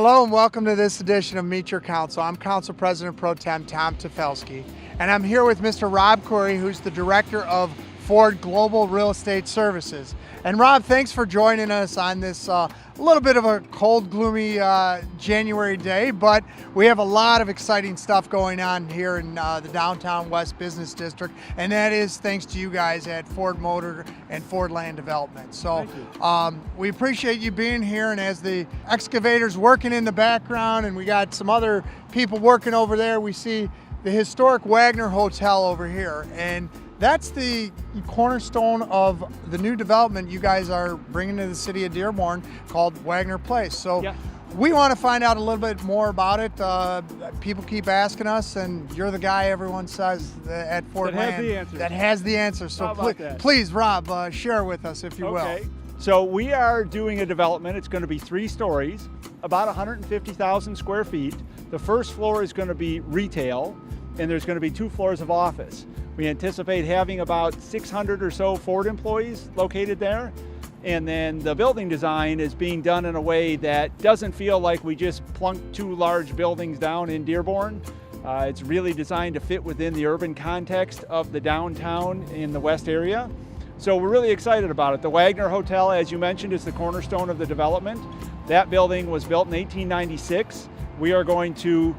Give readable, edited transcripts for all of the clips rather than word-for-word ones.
Hello and welcome to this edition of Meet Your Council. I'm Council President Pro-Tem Tom Tafelski, and I'm here with Mr. Rob Cory, who's the Director of Ford Global Real Estate Services. And Rob, thanks for joining us on this little bit of a cold, gloomy January day, but we have a lot of exciting stuff going on here in the downtown West Business District, and that is thanks to you guys at Ford Motor and Ford Land Development. So we appreciate you being here, and as the excavator's working in the background and we got some other people working over there, we see the historic Wagner Hotel over here, and that's the cornerstone of the new development you guys are bringing to the city of Dearborn called Wagner Place. So we want to find out a little bit more about it. People keep asking us, and you're the guy everyone says at Ford Land that has the answer. So please, Rob, share with us if you will. So we are doing a development. It's going to be 3 stories, about 150,000 square feet. The first floor is going to be retail, and there's going to be 2 floors of office. We anticipate having about 600 or so Ford employees located there. And then the building design is being done in a way that doesn't feel like we just plunked 2 large buildings down in Dearborn. It's really designed to fit within the urban context of the downtown in the west area. So we're really excited about it. The Wagner Hotel, as you mentioned, is the cornerstone of the development. That building was built in 1896. We are going to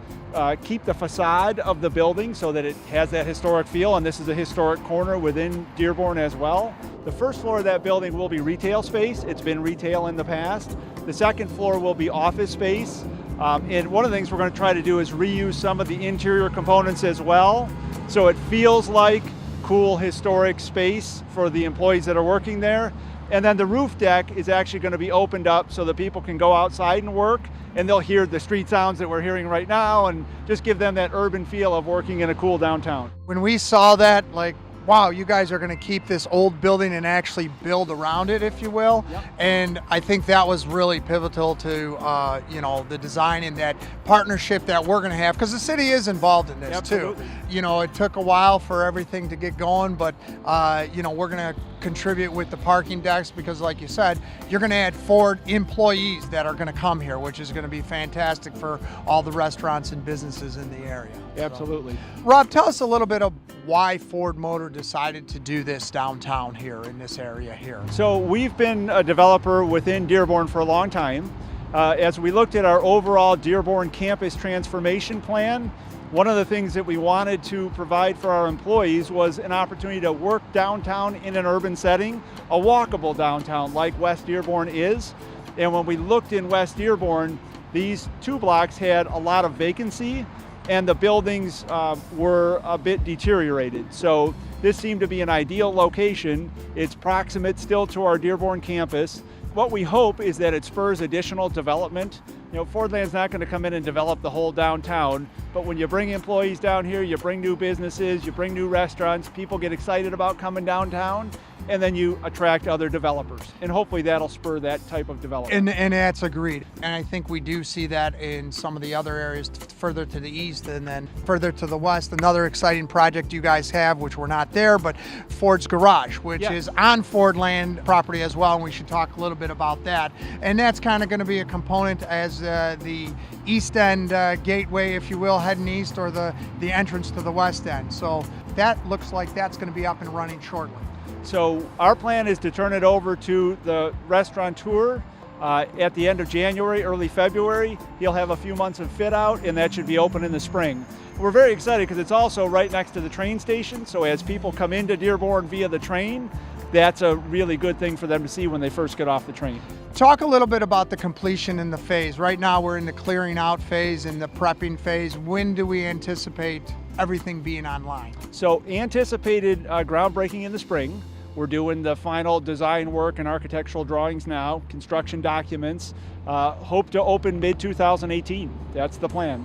keep the facade of the building so that it has that historic feel, and this is a historic corner within Dearborn as well. The first floor of that building will be retail space. It's been retail in the past. The second floor will be office space. And one of the things we're going to try to do is reuse some of the interior components as well, so it feels like cool historic space for the employees that are working there. And then the roof deck is actually going to be opened up so that people can go outside and work, and they'll hear the street sounds that we're hearing right now and just give them that urban feel of working in a cool downtown. When we saw that, like, wow, you guys are going to keep this old building and actually build around it, if you will. And I think that was really pivotal to you know, the design and that partnership that we're going to have, because the city is involved in this too. You know, it took a while for everything to get going, but you know, we're going to contribute with the parking decks, because like you said, you're going to add Ford employees that are going to come here, which is going to be fantastic for all the restaurants and businesses in the area. Absolutely. So, Rob, tell us a little bit of why Ford Motor decided to do this downtown here in this area here. So we've been a developer within Dearborn for a long time. As we looked at our overall Dearborn campus transformation plan, one of the things that we wanted to provide for our employees was an opportunity to work downtown in an urban setting, a walkable downtown like West Dearborn is. And when we looked in West Dearborn, these 2 blocks had a lot of vacancy, and the buildings were a bit deteriorated. So this seemed to be an ideal location. It's proximate still to our Dearborn campus. What we hope is that it spurs additional development. You know, Ford Land's not going to come in and develop the whole downtown, but when you bring employees down here, you bring new businesses, you bring new restaurants, people get excited about coming downtown, and then you attract other developers. And hopefully that'll spur that type of development. And that's agreed. And I think we do see that in some of the other areas further to the east and then further to the west. Another exciting project you guys have, which we're not there, but Ford's Garage, which is on Ford Land property as well, and we should talk a little bit about that. And that's kind of going to be a component as the east end gateway, if you will, heading east, or the entrance to the west end. So that looks like that's going to be up and running shortly. So our plan is to turn it over to the restaurateur at the end of January, early February. He'll have a few months of fit out, and that should be open in the spring. We're very excited because it's also right next to the train station, so as people come into Dearborn via the train, that's a really good thing for them to see when they first get off the train. Talk a little bit about the completion and the phase. Right now we're in the clearing out phase and the prepping phase. When do we anticipate everything being online? So anticipated groundbreaking in the spring. We're doing the final design work and architectural drawings now, construction documents. Hope to open mid-2018. That's the plan.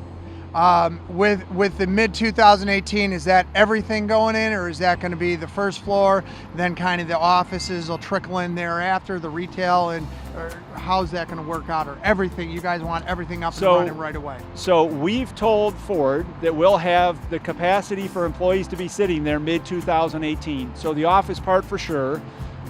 With the mid-2018, is that everything going in, or is that going to be the first floor, then kind of the offices will trickle in thereafter, the retail, and or how's that going to work out, or everything? You guys want everything up and running right away? So we've told Ford that we'll have the capacity for employees to be sitting there mid-2018. So the office part for sure.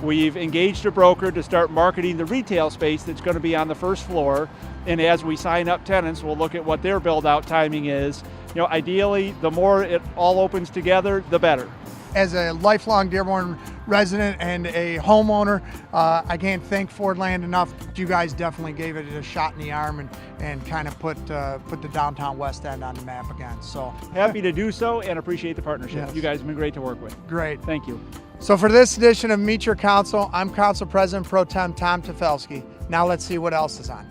We've engaged a broker to start marketing the retail space that's going to be on the first floor. And as we sign up tenants, we'll look at what their build out timing is. Ideally, the more it all opens together, the better. As a lifelong Dearborn resident and a homeowner, I can't thank Ford Land enough. You guys definitely gave it a shot in the arm and kind of put the downtown West End on the map again. So happy to do so and appreciate the partnership. Yes. You guys have been great to work with. Great. Thank you. So for this edition of Meet Your Council, I'm Council President Pro Tem Tom Tafelski. Now let's see what else is on.